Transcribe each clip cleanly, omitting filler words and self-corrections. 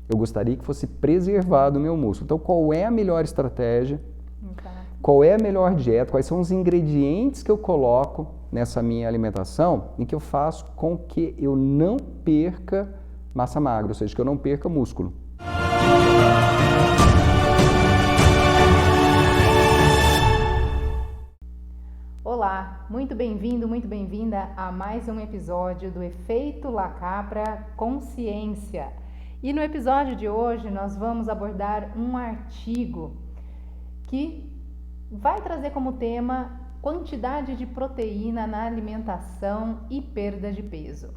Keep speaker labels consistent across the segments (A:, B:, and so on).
A: eu gostaria que fosse preservado o meu músculo. Então, qual é a melhor estratégia?
B: Exato.
A: Qual é a melhor dieta? Quais são os ingredientes que eu coloco nessa minha alimentação e que eu faço com que eu não perca massa magra, ou seja, que eu não perca músculo.
B: Olá, muito bem-vindo, muito bem-vinda a mais um episódio do Efeito La Capra Consciência. E no episódio de hoje nós vamos abordar um artigo que vai trazer como tema quantidade de proteína na alimentação e perda de peso.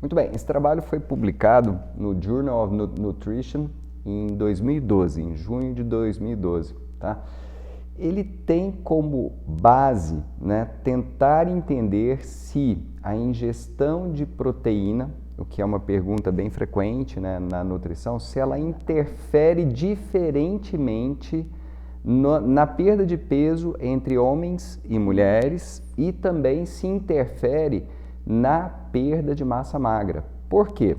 A: Muito bem, esse trabalho foi publicado no Journal of Nutrition em 2012, em junho de 2012, tá? Ele tem como base, né, tentar entender se a ingestão de proteína, o que é uma pergunta bem frequente, né, na nutrição, se ela interfere diferentemente na perda de peso entre homens e mulheres e também se interfere na perda de massa magra. Por quê?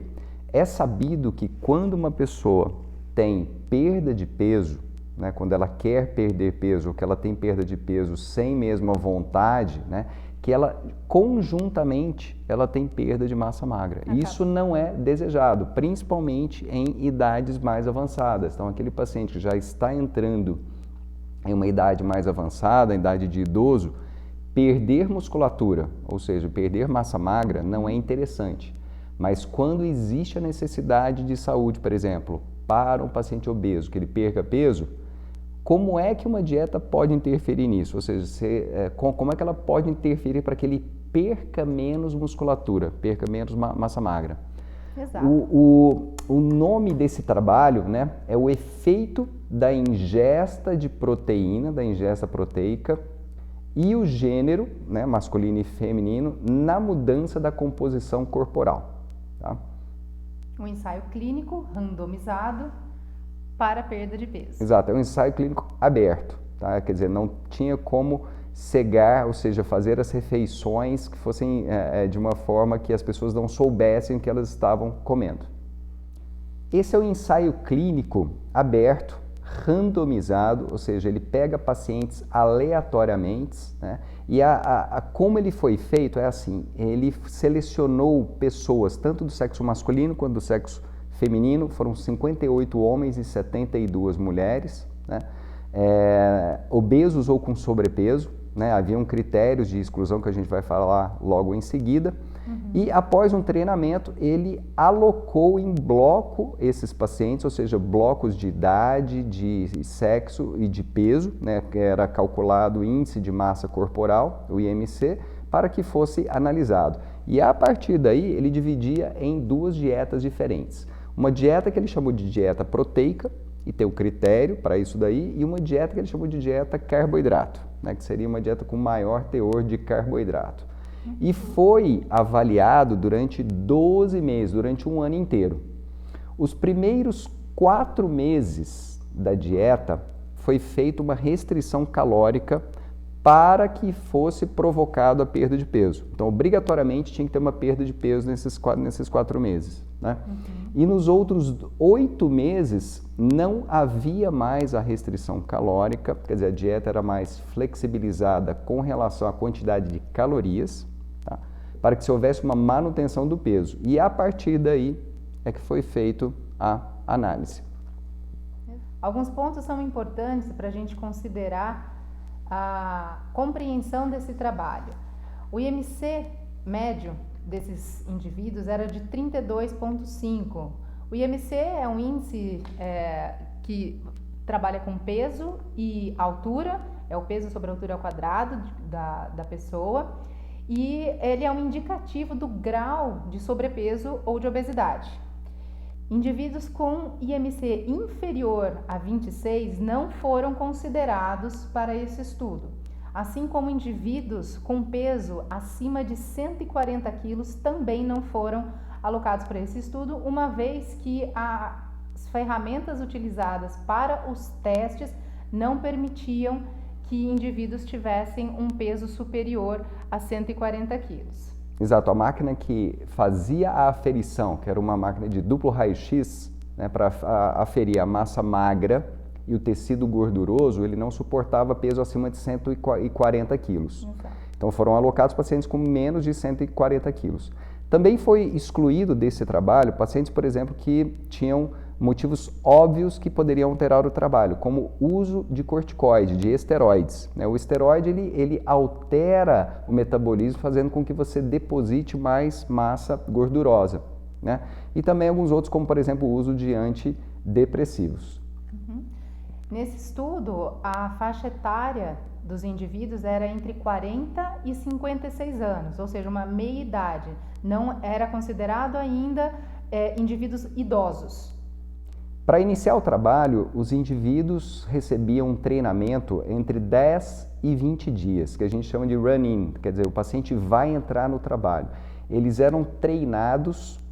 A: É sabido que quando uma pessoa tem perda de peso, né, quando ela quer perder peso ou que ela tem perda de peso sem mesmo a vontade, né, que ela conjuntamente ela tem perda de massa magra. Isso não é desejado, principalmente em idades mais avançadas. Então, aquele paciente que já está entrando em uma idade mais avançada, idade de idoso, perder musculatura, ou seja, perder massa magra, não é interessante. Mas quando existe a necessidade de saúde, por exemplo, para um paciente obeso, que ele perca peso, como é que uma dieta pode interferir nisso? Ou seja, como é que ela pode interferir para que ele perca menos musculatura, perca menos massa magra?
B: Exato.
A: O nome desse trabalho, né, é o efeito da ingesta de proteína, da ingesta proteica, e o gênero, né, masculino e feminino, na mudança da composição corporal. Tá?
B: Um ensaio clínico randomizado para perda de peso.
A: Exato, é um ensaio clínico aberto, tá? Quer dizer, não tinha como cegar, ou seja, fazer as refeições que fossem de uma forma que as pessoas não soubessem o que elas estavam comendo. Esse é o ensaio clínico aberto, randomizado, ou seja, ele pega pacientes aleatoriamente, né? E como ele foi feito é assim, ele selecionou pessoas tanto do sexo masculino quanto do sexo feminino, foram 58 homens e 72 mulheres, né? Obesos ou com sobrepeso, né? Haviam critérios de exclusão que a gente vai falar logo em seguida. E após um treinamento, ele alocou em bloco esses pacientes, ou seja, blocos de idade, de sexo e de peso, né, que era calculado o índice de massa corporal, o IMC, para que fosse analisado. E a partir daí, ele dividia em duas dietas diferentes. Uma dieta que ele chamou de dieta proteica, e tem o critério para isso daí, e uma dieta que ele chamou de dieta carboidrato, né, que seria uma dieta com maior teor de carboidrato. E foi avaliado durante 12 meses, durante um ano inteiro. Os primeiros 4 meses da dieta foi feita uma restrição calórica para que fosse provocado a perda de peso. Então, obrigatoriamente, tinha que ter uma perda de peso nesses 4 meses. Né? E nos outros 8 meses, não havia mais a restrição calórica, quer dizer, a dieta era mais flexibilizada com relação à quantidade de calorias, tá? Para que se houvesse uma manutenção do peso. E a partir daí é que foi feito a análise.
B: Alguns pontos são importantes para a gente considerar a compreensão desse trabalho. O IMC médio desses indivíduos era de 32,5. O IMC é um índice que trabalha com peso e altura, é o peso sobre a altura ao quadrado da pessoa, e ele é um indicativo do grau de sobrepeso ou de obesidade. Indivíduos com IMC inferior a 26 não foram considerados para esse estudo, assim como indivíduos com peso acima de 140 quilos também não foram alocados para esse estudo, uma vez que as ferramentas utilizadas para os testes não permitiam que indivíduos tivessem um peso superior a 140 quilos.
A: Exato, a máquina que fazia a aferição, que era uma máquina de duplo raio-x, né, para aferir a massa magra e o tecido gorduroso, ele não suportava peso acima de 140 quilos. Então foram alocados pacientes com menos de 140 quilos. Também foi excluído desse trabalho pacientes, por exemplo, que tinham motivos óbvios que poderiam alterar o trabalho, como o uso de corticoide, de esteroides. O esteroide ele altera o metabolismo, fazendo com que você deposite mais massa gordurosa. Né? E também alguns outros, como por exemplo o uso de antidepressivos.
B: Nesse estudo, a faixa etária dos indivíduos era entre 40 e 56 anos, ou seja, uma meia-idade. Não era considerado ainda indivíduos idosos.
A: Para iniciar o trabalho, os indivíduos recebiam um treinamento entre 10 e 20 dias, que a gente chama de run-in, quer dizer, o paciente vai entrar no trabalho. Eles eram treinados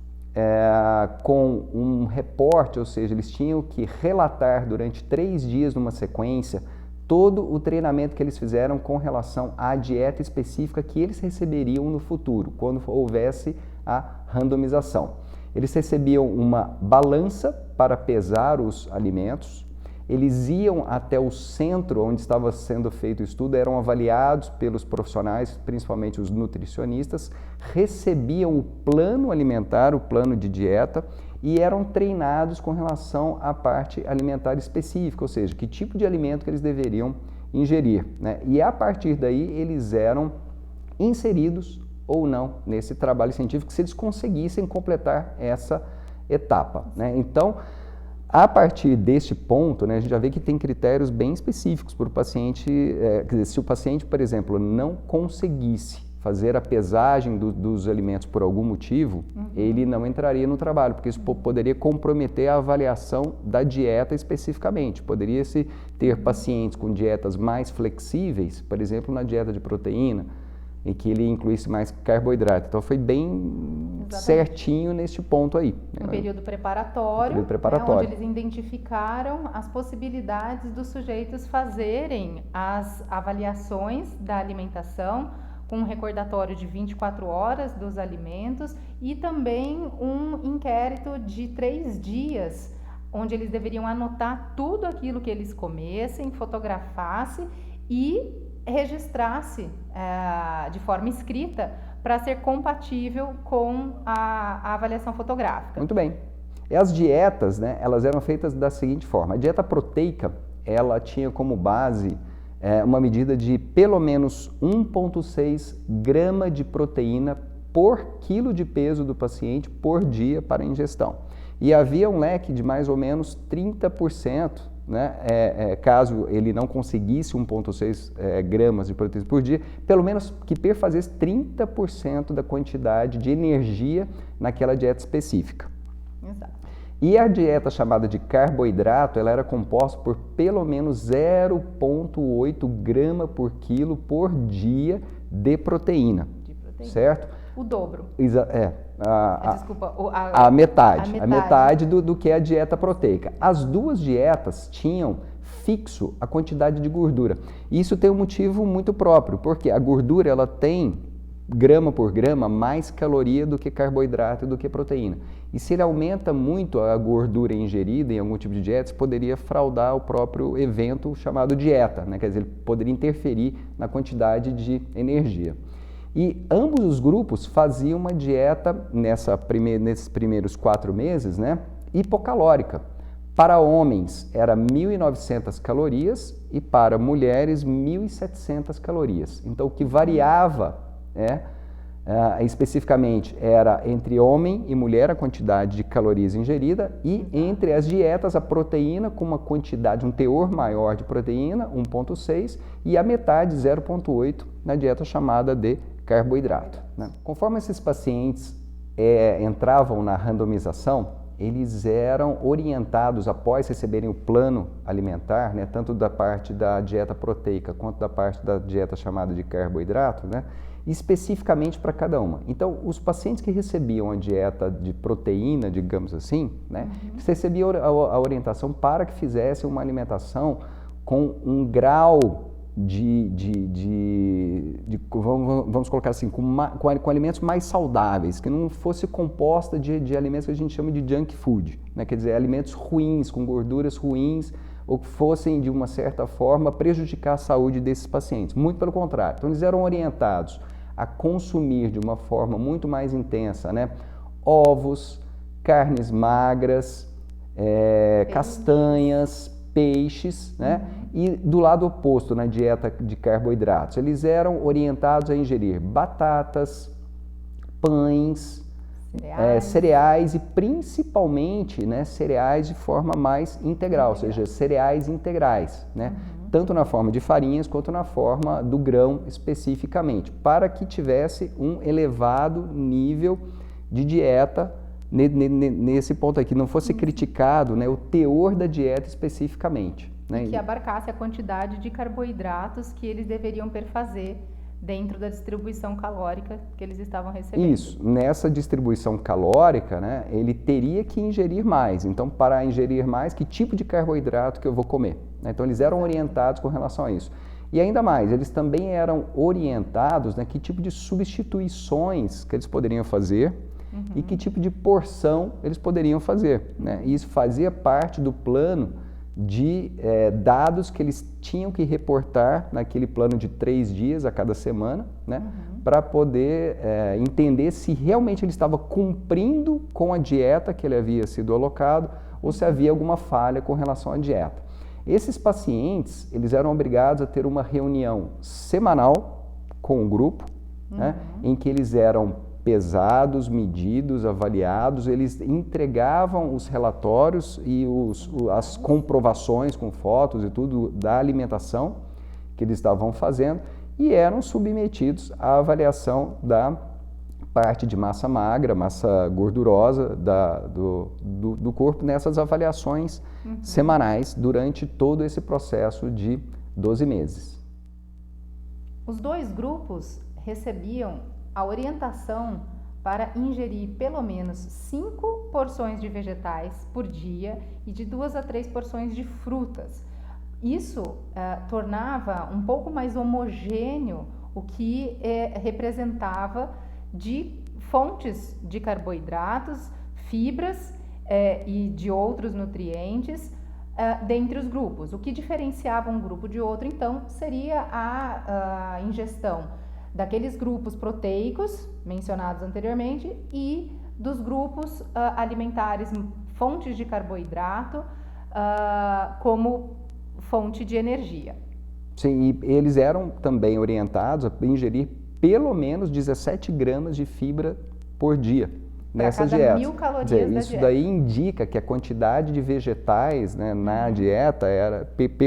A: com um reporte, ou seja, eles tinham que relatar durante 3 dias numa sequência todo o treinamento que eles fizeram com relação à dieta específica que eles receberiam no futuro, quando houvesse a randomização. Eles recebiam uma balança para pesar os alimentos, eles iam até o centro onde estava sendo feito o estudo, eram avaliados pelos profissionais, principalmente os nutricionistas, recebiam o plano alimentar, o plano de dieta, e eram treinados com relação à parte alimentar específica, ou seja, que tipo de alimento que eles deveriam ingerir. Né? E a partir daí eles eram inseridos ou não nesse trabalho científico, se eles conseguissem completar essa etapa. Né? Então, a partir deste ponto, né, a gente já vê que tem critérios bem específicos para o paciente, quer dizer, se o paciente, por exemplo, não conseguisse fazer a pesagem dos alimentos por algum motivo, ele não entraria no trabalho, porque isso poderia comprometer a avaliação da dieta especificamente. Poderia-se ter pacientes com dietas mais flexíveis, por exemplo, na dieta de proteína, em que ele incluísse mais carboidrato. Então foi bem certinho neste ponto aí.
B: Um período preparatório, onde eles identificaram as possibilidades dos sujeitos fazerem as avaliações da alimentação, com um recordatório de 24 horas dos alimentos e também um inquérito de 3 dias, onde eles deveriam anotar tudo aquilo que eles comessem, fotografasse e registrasse de forma escrita para ser compatível com a avaliação fotográfica.
A: Muito bem. E as dietas, né, elas eram feitas da seguinte forma. A dieta proteica, ela tinha como base uma medida de pelo menos 1,6 grama de proteína por quilo de peso do paciente por dia para ingestão. E havia um leque de mais ou menos 30%, né, caso ele não conseguisse 1,6 gramas de proteína por dia, pelo menos que perfazesse 30% da quantidade de energia naquela dieta específica.
B: Exato.
A: E a dieta chamada de carboidrato, ela era composta por pelo menos 0,8 grama por quilo por dia de proteína. Certo?
B: O dobro.
A: A metade do que é a dieta proteica. As duas dietas tinham fixo a quantidade de gordura. E isso tem um motivo muito próprio, porque a gordura ela tem grama por grama mais caloria do que carboidrato e do que proteína. E se ele aumenta muito a gordura ingerida em algum tipo de dieta, poderia fraudar o próprio evento chamado dieta, né? Quer dizer, ele poderia interferir na quantidade de energia. E ambos os grupos faziam uma dieta nesses primeiros 4 meses, né, hipocalórica. Para homens era 1.900 calorias e para mulheres 1.700 calorias. Então o que variava especificamente era entre homem e mulher a quantidade de calorias ingerida e entre as dietas a proteína com uma quantidade, um teor maior de proteína, 1,6 e a metade, 0,8 na dieta chamada de carboidrato. Né? Conforme esses pacientes entravam na randomização, eles eram orientados após receberem o plano alimentar, né, tanto da parte da dieta proteica quanto da parte da dieta chamada de carboidrato, né, especificamente para cada uma. Então, os pacientes que recebiam a dieta de proteína, digamos assim, né, eles recebiam a orientação para que fizessem uma alimentação com um grau vamos colocar assim, com alimentos mais saudáveis, que não fosse composta de alimentos que a gente chama de junk food, né? Quer dizer, alimentos ruins, com gorduras ruins, ou que fossem, de uma certa forma, prejudicar a saúde desses pacientes. Muito pelo contrário. Então, eles eram orientados a consumir de uma forma muito mais intensa, né? Ovos, carnes magras, castanhas, peixes, né? E do lado oposto, na dieta de carboidratos, eles eram orientados a ingerir batatas, pães, cereais e principalmente, né, cereais de forma mais integral, ou seja, cereais integrais, né? Tanto na forma de farinhas quanto na forma do grão especificamente, para que tivesse um elevado nível de dieta nesse ponto aqui, não fosse criticado, né, o teor da dieta especificamente. Né?
B: Que abarcasse a quantidade de carboidratos que eles deveriam perfazer dentro da distribuição calórica que eles estavam recebendo.
A: Isso, nessa distribuição calórica, né, ele teria que ingerir mais. Então, para ingerir mais, que tipo de carboidrato que eu vou comer? Então, eles eram orientados com relação a isso. E ainda mais, eles também eram orientados, né, que tipo de substituições que eles poderiam fazer e que tipo de porção eles poderiam fazer, né? E isso fazia parte do plano de dados que eles tinham que reportar naquele plano de 3 dias a cada semana, né? Para poder entender se realmente ele estava cumprindo com a dieta que ele havia sido alocado ou se havia alguma falha com relação à dieta. Esses pacientes, eles eram obrigados a ter uma reunião semanal com o grupo, né? Em que eles eram pesados, medidos, avaliados, eles entregavam os relatórios e as comprovações com fotos e tudo da alimentação que eles estavam fazendo e eram submetidos à avaliação da parte de massa magra, massa gordurosa do corpo nessas avaliações semanais durante todo esse processo de 12 meses.
B: Os dois grupos recebiam a orientação para ingerir pelo menos 5 porções de vegetais por dia e de 2 a 3 porções de frutas. Isso tornava um pouco mais homogêneo o que representava de fontes de carboidratos, fibras e de outros nutrientes dentre os grupos. O que diferenciava um grupo de outro, então, seria a ingestão daqueles grupos proteicos mencionados anteriormente e dos grupos alimentares, fontes de carboidrato como fonte de energia.
A: Sim, e eles eram também orientados a ingerir pelo menos 17 gramas de fibra por dia nessa dieta.
B: 1.000 calorias
A: da isso dieta. Daí indica que a quantidade de vegetais, né, na dieta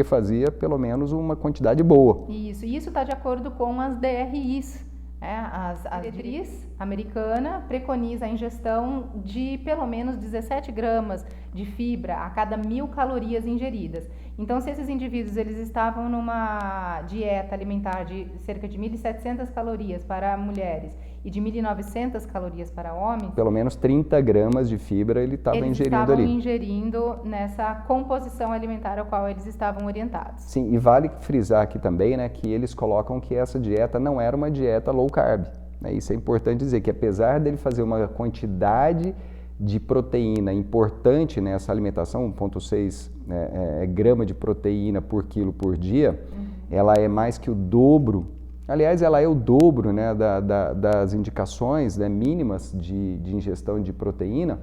A: fazia pelo menos uma quantidade boa.
B: Isso está de acordo com as DRIs. A diretriz americana preconiza a ingestão de pelo menos 17 gramas de fibra a cada 1.000 calorias ingeridas. Então, se esses indivíduos eles estavam numa dieta alimentar de cerca de 1.700 calorias para mulheres e de 1.900 calorias para homens,
A: pelo menos 30 gramas de fibra ele estava ingerindo ali.
B: Eles estavam ingerindo nessa composição alimentar ao qual eles estavam orientados.
A: Sim, e vale frisar aqui também, né, que eles colocam que essa dieta não era uma dieta low carb. Né? Isso é importante dizer, que apesar dele fazer uma quantidade de proteína importante nessa alimentação, 1,6 grama de proteína por quilo por dia, ela é mais que o dobro. Aliás, ela é o dobro, né, das indicações, né, mínimas de ingestão de proteína.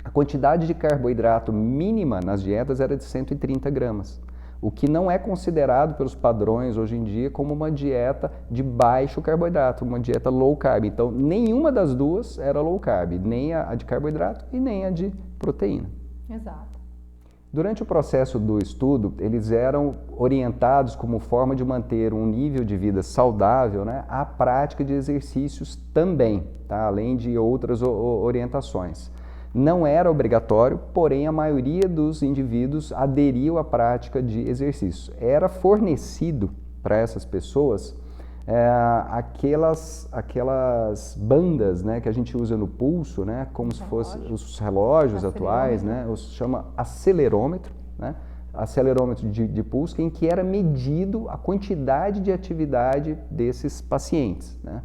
A: A quantidade de carboidrato mínima nas dietas era de 130 gramas, o que não é considerado pelos padrões hoje em dia como uma dieta de baixo carboidrato, uma dieta low carb. Então, nenhuma das duas era low carb, nem a de carboidrato e nem a de proteína.
B: Exato.
A: Durante o processo do estudo, eles eram orientados como forma de manter um nível de vida saudável, né, à prática de exercícios também, tá? Além de outras orientações. Não era obrigatório, porém a maioria dos indivíduos aderiu à prática de exercícios. Era fornecido para essas pessoas aquelas bandas, né, que a gente usa no pulso, né, como se fossem os relógios atuais, né, chama acelerômetro, né, acelerômetro de pulso, em que era medido a quantidade de atividade desses pacientes, né?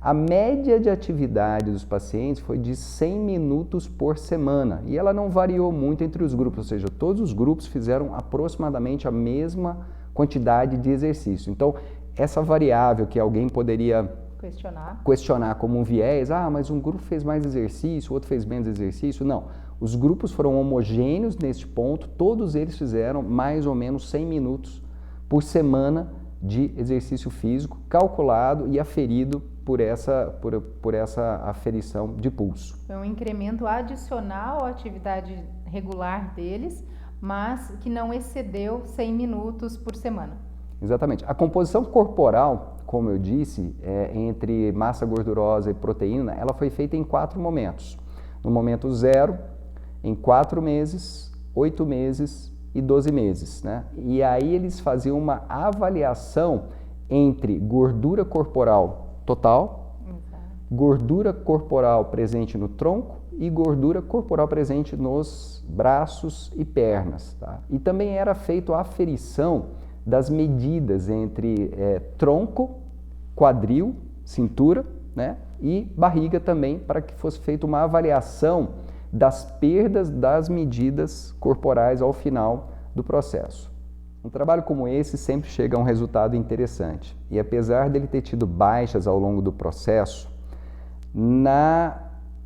A: A média de atividade dos pacientes foi de 100 minutos por semana e ela não variou muito entre os grupos, ou seja, todos os grupos fizeram aproximadamente a mesma quantidade de exercício. Então, essa variável que alguém poderia questionar como um viés, mas um grupo fez mais exercício, o outro fez menos exercício, não. Os grupos foram homogêneos neste ponto, todos eles fizeram mais ou menos 100 minutos por semana de exercício físico, calculado e aferido por essa aferição de pulso.
B: Foi um incremento adicional à atividade regular deles, mas que não excedeu 100 minutos por semana.
A: Exatamente. A composição corporal, como eu disse, entre massa gordurosa e proteína, ela foi feita em 4 momentos. No momento 0, em 4 meses, 8 meses e 12 meses, né? E aí eles faziam uma avaliação entre gordura corporal total, gordura corporal presente no tronco e gordura corporal presente nos braços e pernas, tá? E também era feita a aferição das medidas entre tronco, quadril, cintura, né? E barriga também, para que fosse feita uma avaliação das perdas das medidas corporais ao final do processo. Um trabalho como esse sempre chega a um resultado interessante. E apesar dele ter tido baixas ao longo do processo,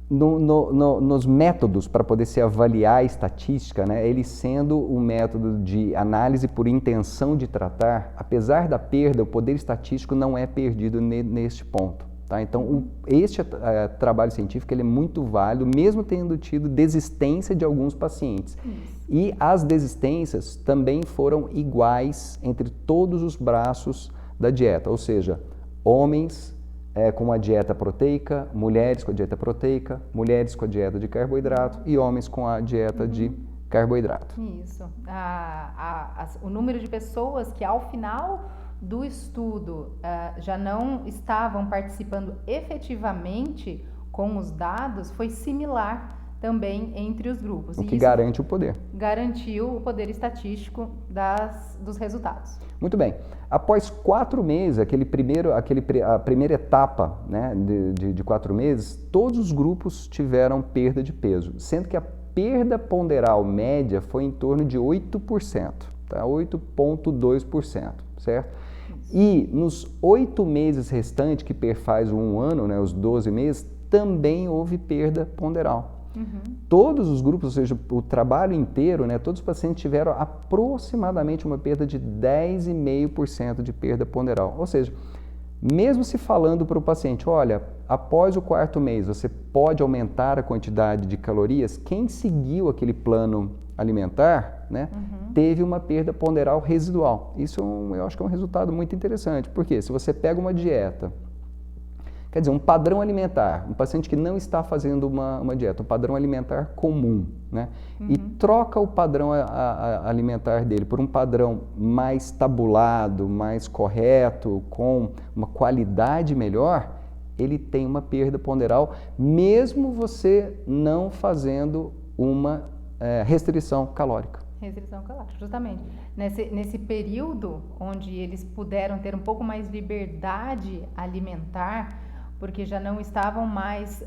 A: nos métodos para poder se avaliar a estatística, né, ele sendo um método de análise por intenção de tratar, apesar da perda, o poder estatístico não é perdido neste ponto. Tá? Então, este trabalho científico ele é muito válido, mesmo tendo tido desistência de alguns pacientes. E as desistências também foram iguais entre todos os braços da dieta, ou seja, homens com a dieta proteica, mulheres com a dieta proteica, mulheres com a dieta de carboidrato e homens com a dieta de carboidrato.
B: Isso. O número de pessoas que ao final do estudo já não estavam participando efetivamente com os dados foi similar também entre os grupos.
A: O que garante o poder.
B: Garantiu o poder estatístico dos resultados.
A: Muito bem. Após 4 meses, a primeira etapa, né, de 4 meses, todos os grupos tiveram perda de peso, sendo que a perda ponderal média foi em torno de 8%, tá? 8,2%, certo? E nos 8 meses restantes, que perfaz um ano, né, os 12 meses, também houve perda ponderal. Todos os grupos, ou seja, o trabalho inteiro, né, todos os pacientes tiveram aproximadamente uma perda de 10,5% de perda ponderal. Ou seja, mesmo se falando para o paciente, olha, após o 4º mês você pode aumentar a quantidade de calorias, quem seguiu aquele plano alimentar, né, teve uma perda ponderal residual. Isso eu acho que é um resultado muito interessante, porque se você pega uma dieta, quer dizer, um padrão alimentar, um paciente que não está fazendo uma dieta, um padrão alimentar comum, né? E troca o padrão alimentar dele por um padrão mais tabulado, mais correto, com uma qualidade melhor, ele tem uma perda ponderal, mesmo você não fazendo uma restrição calórica.
B: Restrição calórica, justamente. Nesse período onde eles puderam ter um pouco mais de liberdade alimentar, porque já não estavam mais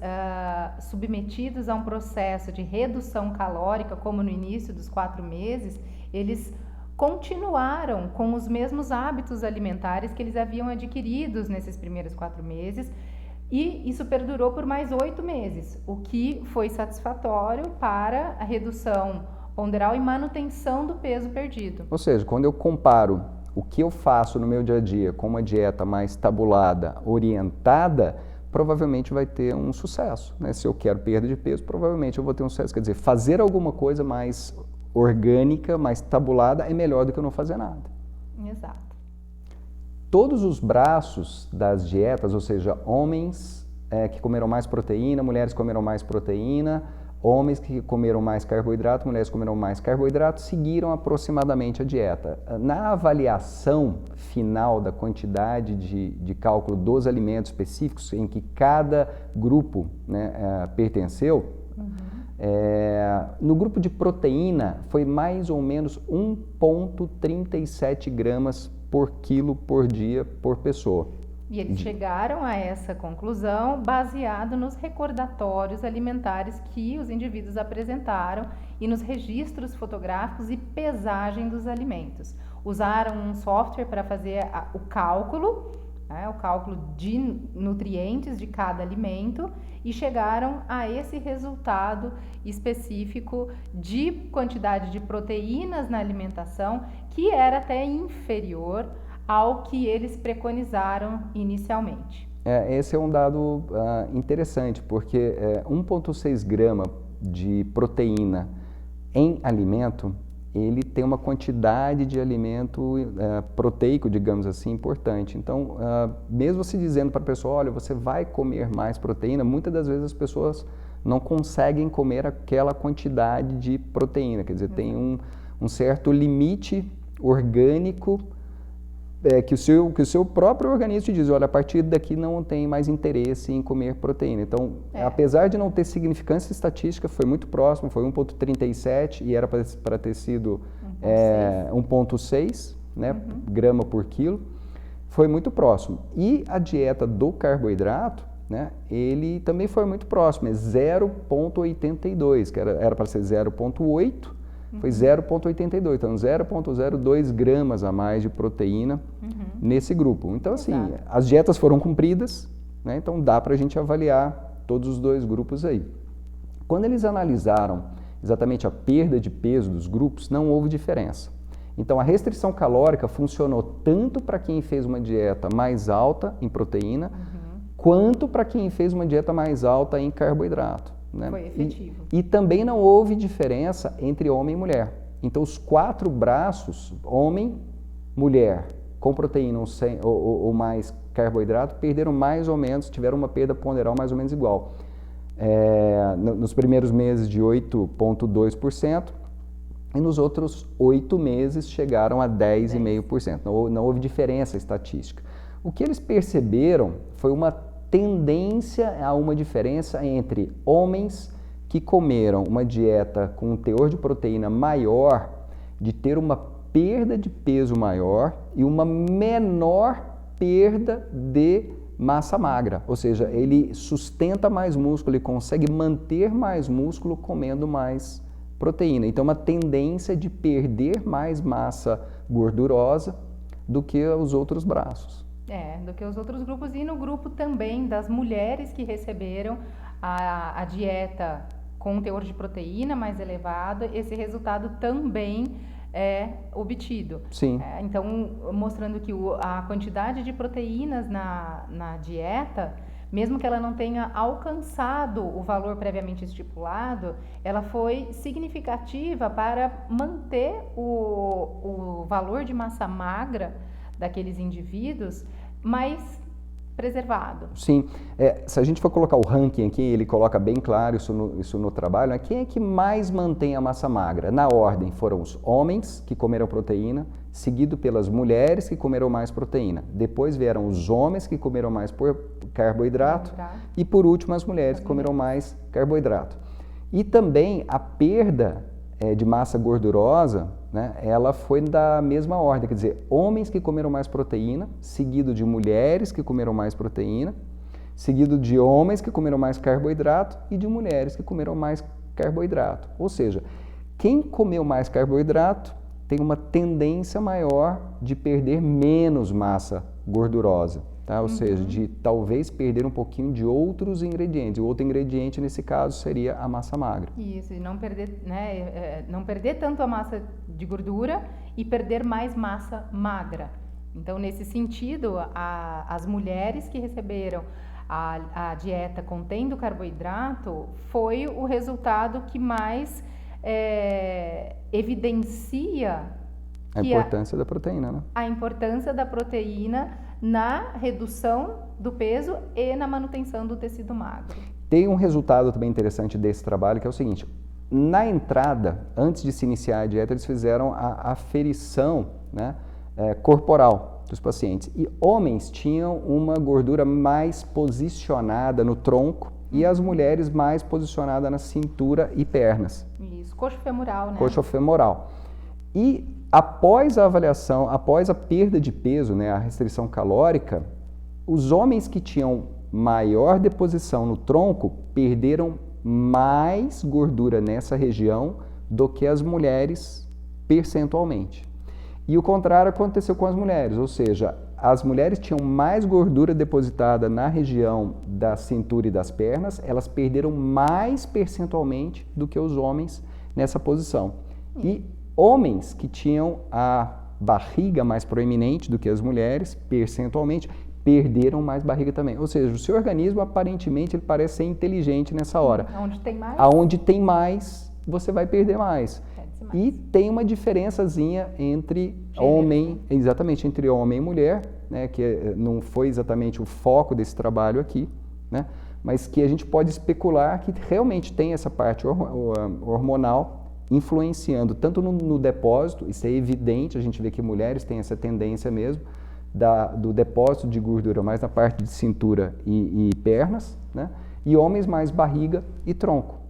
B: submetidos a um processo de redução calórica, como no início dos 4 meses, eles continuaram com os mesmos hábitos alimentares que eles haviam adquiridos nesses primeiros 4 meses, e isso perdurou por mais 8 meses, o que foi satisfatório para a redução ponderal e manutenção do peso perdido.
A: Ou seja, quando eu comparo o que eu faço no meu dia a dia com uma dieta mais tabulada, orientada, provavelmente vai ter um sucesso, né? Se eu quero perda de peso, provavelmente eu vou ter um sucesso. Quer dizer, fazer alguma coisa mais orgânica, mais tabulada, é melhor do que eu não fazer nada.
B: Exato.
A: Todos os braços das dietas, ou seja, homens que comeram mais proteína, mulheres que comeram mais proteína, homens que comeram mais carboidrato, mulheres que comeram mais carboidrato, seguiram aproximadamente a dieta. Na avaliação final da quantidade de cálculo dos alimentos específicos em que cada grupo, né, pertenceu, No grupo de proteína, foi mais ou menos 1,37 gramas por quilo por dia por pessoa.
B: E eles chegaram a essa conclusão baseado nos recordatórios alimentares que os indivíduos apresentaram e nos registros fotográficos e pesagem dos alimentos. Usaram um software para fazer o cálculo de nutrientes de cada alimento e chegaram a esse resultado específico de quantidade de proteínas na alimentação que era até inferior ao que eles preconizaram inicialmente.
A: Esse é um dado interessante, porque 1,6 grama de proteína em alimento, ele tem uma quantidade de alimento proteico, digamos assim, importante. Então, mesmo se dizendo para a pessoa, olha, você vai comer mais proteína, muitas das vezes as pessoas não conseguem comer aquela quantidade de proteína, quer dizer, tem um certo limite orgânico que o seu próprio organismo te diz, olha, a partir daqui não tem mais interesse em comer proteína. Então, apesar de não ter significância estatística, foi muito próximo, foi 1,37 e era para ter sido 1,6 né, grama por quilo, foi muito próximo. E a dieta do carboidrato, né, ele também foi muito próximo, é 0,82, que era para ser 0,8, foi 0,82, então 0,02 gramas a mais de proteína nesse grupo. Então, assim, as dietas foram cumpridas, né? Então dá para a gente avaliar todos os dois grupos aí. Quando eles analisaram exatamente a perda de peso dos grupos, não houve diferença. Então a restrição calórica funcionou tanto para quem fez uma dieta mais alta em proteína, quanto para quem fez uma dieta mais alta em carboidrato. Né?
B: Foi efetivo.
A: E também não houve diferença entre homem e mulher. Então, os 4 braços, homem, mulher, com proteína ou mais carboidrato, perderam mais ou menos, tiveram uma perda ponderal mais ou menos igual. Nos primeiros meses de 8,2% e nos outros 8 meses chegaram a 10,5%. Não houve diferença estatística. O que eles perceberam foi uma tendência a uma diferença entre homens que comeram uma dieta com um teor de proteína maior, de ter uma perda de peso maior e uma menor perda de massa magra. Ou seja, ele sustenta mais músculo, ele consegue manter mais músculo comendo mais proteína. Então, uma tendência de perder mais massa gordurosa do que os outros braços.
B: Do que os outros grupos, e no grupo também das mulheres que receberam a dieta com um teor de proteína mais elevado, esse resultado também é obtido.
A: Sim.
B: Então, mostrando que a quantidade de proteínas na dieta, mesmo que ela não tenha alcançado o valor previamente estipulado, ela foi significativa para manter o valor de massa magra daqueles indivíduos mais preservado.
A: Sim, se a gente for colocar o ranking aqui, ele coloca bem claro isso no trabalho, né? Quem é que mais mantém a massa magra? Na ordem foram os homens que comeram proteína, seguido pelas mulheres que comeram mais proteína. Depois vieram os homens que comeram mais carboidrato e por último as mulheres que comeram mais carboidrato. E também a perda de massa gordurosa, né, ela foi da mesma ordem, quer dizer, homens que comeram mais proteína, seguido de mulheres que comeram mais proteína, seguido de homens que comeram mais carboidrato e de mulheres que comeram mais carboidrato. Ou seja, quem comeu mais carboidrato tem uma tendência maior de perder menos massa gordurosa, tá? Ou seja, de talvez perder um pouquinho de outros ingredientes. O outro ingrediente, nesse caso, seria a massa magra.
B: Isso, e não perder, né, não perder tanto a massa de gordura e perder mais massa magra. Então, nesse sentido, as mulheres que receberam a dieta contendo carboidrato foi o resultado que mais evidencia
A: a importância da proteína, né?
B: A importância da proteína na redução do peso e na manutenção do tecido magro.
A: Tem um resultado também interessante desse trabalho, que é o seguinte: na entrada, antes de se iniciar a dieta, eles fizeram a aferição, né, corporal dos pacientes. E homens tinham uma gordura mais posicionada no tronco e as mulheres mais posicionadas na cintura e pernas.
B: Isso, coxo-femoral, né?
A: Coxo-femoral. E após a avaliação, após a perda de peso, né, a restrição calórica, os homens que tinham maior deposição no tronco perderam mais gordura nessa região do que as mulheres percentualmente. E o contrário aconteceu com as mulheres, ou seja, as mulheres tinham mais gordura depositada na região da cintura e das pernas, elas perderam mais percentualmente do que os homens nessa posição. E homens que tinham a barriga mais proeminente do que as mulheres, percentualmente, perderam mais barriga também. Ou seja, o seu organismo, aparentemente, ele parece ser inteligente nessa hora.
B: Onde tem mais?
A: Aonde tem mais, você vai perder mais. E tem uma diferençazinha entre homem, exatamente, entre homem e mulher, né, que não foi exatamente o foco desse trabalho aqui, né, mas que a gente pode especular que realmente tem essa parte hormonal influenciando tanto no depósito, isso é evidente, a gente vê que mulheres têm essa tendência mesmo, do depósito de gordura mais na parte de cintura e pernas, né, e homens mais barriga e tronco.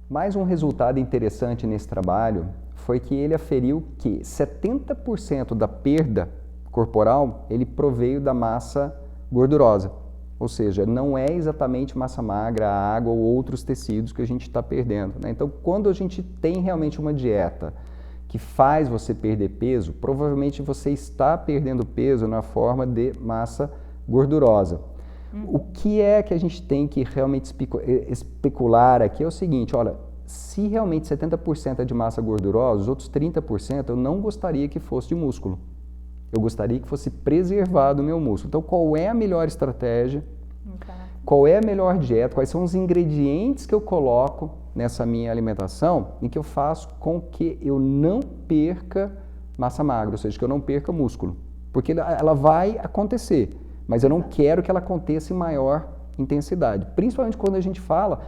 A: Mais um resultado interessante nesse trabalho foi que ele aferiu que 70% da perda corporal ele proveio da massa gordurosa, ou seja, não é exatamente massa magra, a água ou outros tecidos que a gente está perdendo, né? Então, quando a gente tem realmente uma dieta que faz você perder peso, provavelmente você está perdendo peso na forma de massa gordurosa. O que é que a gente tem que realmente especular aqui é o seguinte, olha, se realmente 70% é de massa gordurosa, os outros 30% eu não gostaria que fosse de músculo. Eu gostaria que fosse preservado o meu músculo. Então, qual é a melhor estratégia? Qual é a melhor dieta? Quais são os ingredientes que eu coloco nessa minha alimentação e que eu faço com que eu não perca massa magra, ou seja, que eu não perca músculo? Porque ela vai acontecer, mas eu não quero que ela aconteça em maior intensidade. Principalmente quando a gente fala,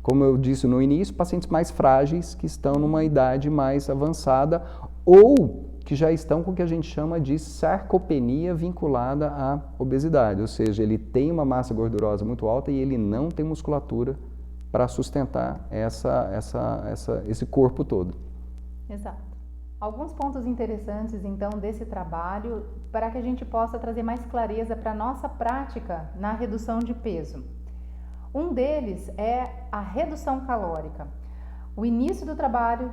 A: como eu disse no início, pacientes mais frágeis que estão numa idade mais avançada ou que já estão com o que a gente chama de sarcopenia vinculada à obesidade, ou seja, ele tem uma massa gordurosa muito alta e ele não tem musculatura para sustentar esse corpo todo.
B: Exato. Alguns pontos interessantes, então, desse trabalho para que a gente possa trazer mais clareza para a nossa prática na redução de peso. Um deles é a redução calórica. O início do trabalho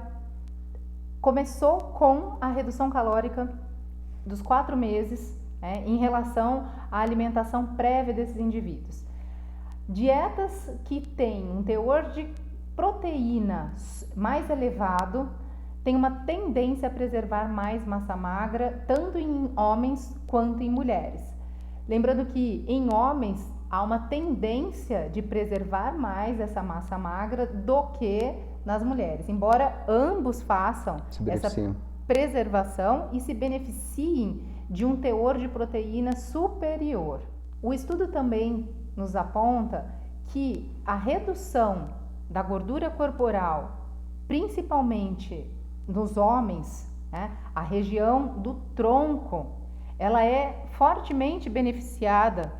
B: começou com a redução calórica dos 4 meses, né, em relação à alimentação prévia desses indivíduos. Dietas que têm um teor de proteína mais elevado têm uma tendência a preservar mais massa magra, tanto em homens quanto em mulheres. Lembrando que em homens há uma tendência de preservar mais essa massa magra do que nas mulheres, embora ambos façam essa preservação e se beneficiem de um teor de proteína superior. O estudo também nos aponta que a redução da gordura corporal, principalmente nos homens, né, a região do tronco, ela é fortemente beneficiada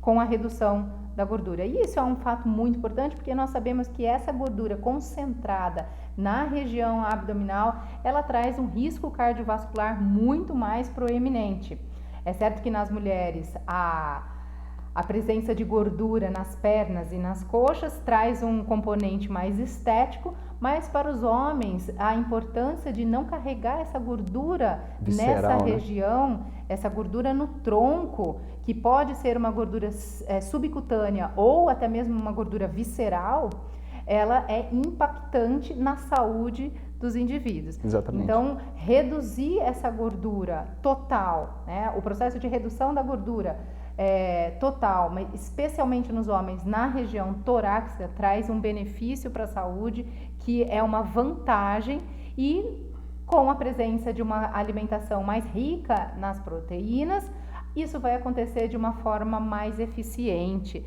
B: com a redução da gordura. E isso é um fato muito importante porque nós sabemos que essa gordura concentrada na região abdominal, ela traz um risco cardiovascular muito mais proeminente. É certo que nas mulheres a presença de gordura nas pernas e nas coxas traz um componente mais estético, mas para os homens a importância de não carregar essa gordura visceral, nessa região, essa gordura no tronco, que pode ser uma gordura subcutânea ou até mesmo uma gordura visceral, ela é impactante na saúde dos indivíduos.
A: Exatamente.
B: Então, reduzir essa gordura total, né, o processo de redução da gordura total, mas especialmente nos homens na região torácica, traz um benefício para a saúde, que é uma vantagem, e com a presença de uma alimentação mais rica nas proteínas, isso vai acontecer de uma forma mais eficiente,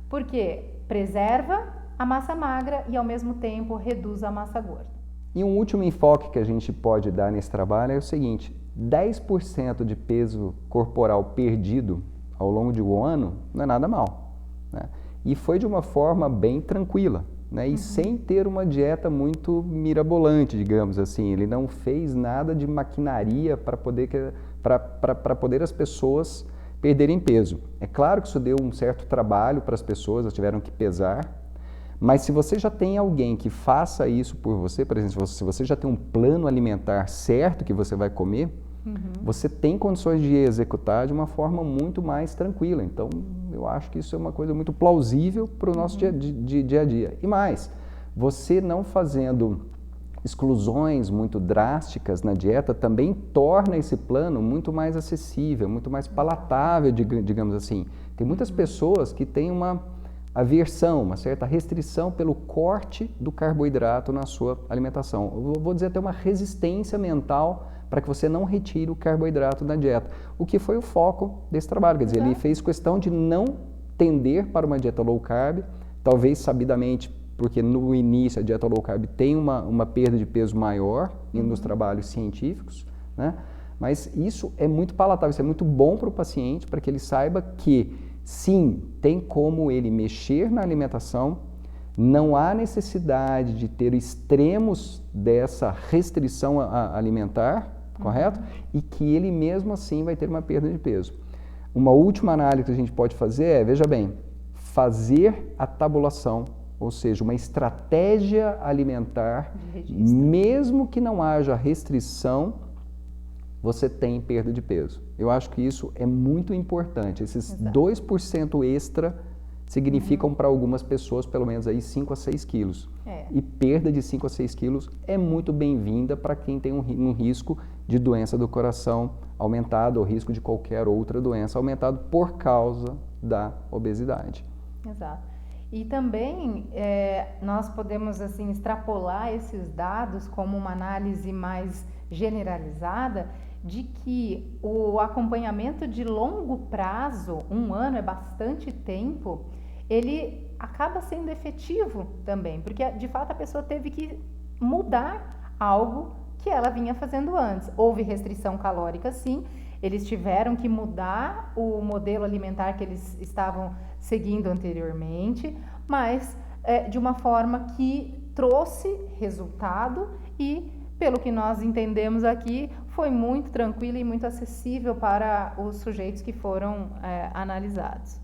B: porque preserva a massa magra e ao mesmo tempo reduz a massa gorda.
A: E um último enfoque que a gente pode dar nesse trabalho é o seguinte: 10% de peso corporal perdido ao longo de um ano não é nada mal, né? e foi de uma forma bem tranquila, né? E sem ter uma dieta muito mirabolante, digamos assim. Ele não fez nada de maquinaria para poder as pessoas perderem peso. É claro que isso deu um certo trabalho para as pessoas, elas tiveram que pesar, mas se você já tem alguém que faça isso por você, por exemplo, se você já tem um plano alimentar certo que você vai comer, você tem condições de executar de uma forma muito mais tranquila. Então, eu acho que isso é uma coisa muito plausível para o nosso dia a dia. E mais, você não fazendo exclusões muito drásticas na dieta também torna esse plano muito mais acessível, muito mais palatável, digamos assim. Tem muitas pessoas que têm uma aversão, uma certa restrição pelo corte do carboidrato na sua alimentação. Eu vou dizer até uma resistência mental para que você não retire o carboidrato da dieta. O que foi o foco desse trabalho, quer dizer, ele fez questão de não tender para uma dieta low carb, talvez sabidamente, porque no início a dieta low carb tem uma perda de peso maior nos trabalhos científicos, né? Mas isso é muito palatável, isso é muito bom para o paciente, para que ele saiba que sim, tem como ele mexer na alimentação, não há necessidade de ter extremos dessa restrição alimentar, correto? E que ele mesmo assim vai ter uma perda de peso. Uma última análise que a gente pode fazer é, veja bem, fazer a tabulação, ou seja, uma estratégia alimentar, mesmo que não haja restrição, você tem perda de peso. Eu acho que isso é muito importante. Esses 2% extra significam para algumas pessoas pelo menos aí 5 a 6 quilos. E perda de 5 a 6 quilos é muito bem-vinda para quem tem um risco de doença do coração aumentado ou risco de qualquer outra doença aumentado por causa da obesidade.
B: Exato. E também nós podemos assim extrapolar esses dados como uma análise mais generalizada de que o acompanhamento de longo prazo, 1 ano é bastante tempo, ele acaba sendo efetivo também, porque de fato a pessoa teve que mudar algo que ela vinha fazendo antes. Houve restrição calórica, sim, eles tiveram que mudar o modelo alimentar que eles estavam seguindo anteriormente, mas de uma forma que trouxe resultado e, pelo que nós entendemos aqui, foi muito tranquilo e muito acessível para os sujeitos que foram analisados.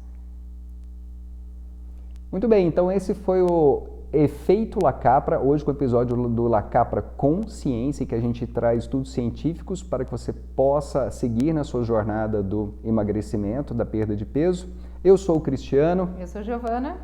A: Muito bem, então esse foi o Efeito LaCapra, hoje com o episódio do LaCapra Consciência, que a gente traz estudos científicos para que você possa seguir na sua jornada do emagrecimento, da perda de peso. Eu sou o Cristiano.
B: Eu sou a Giovana.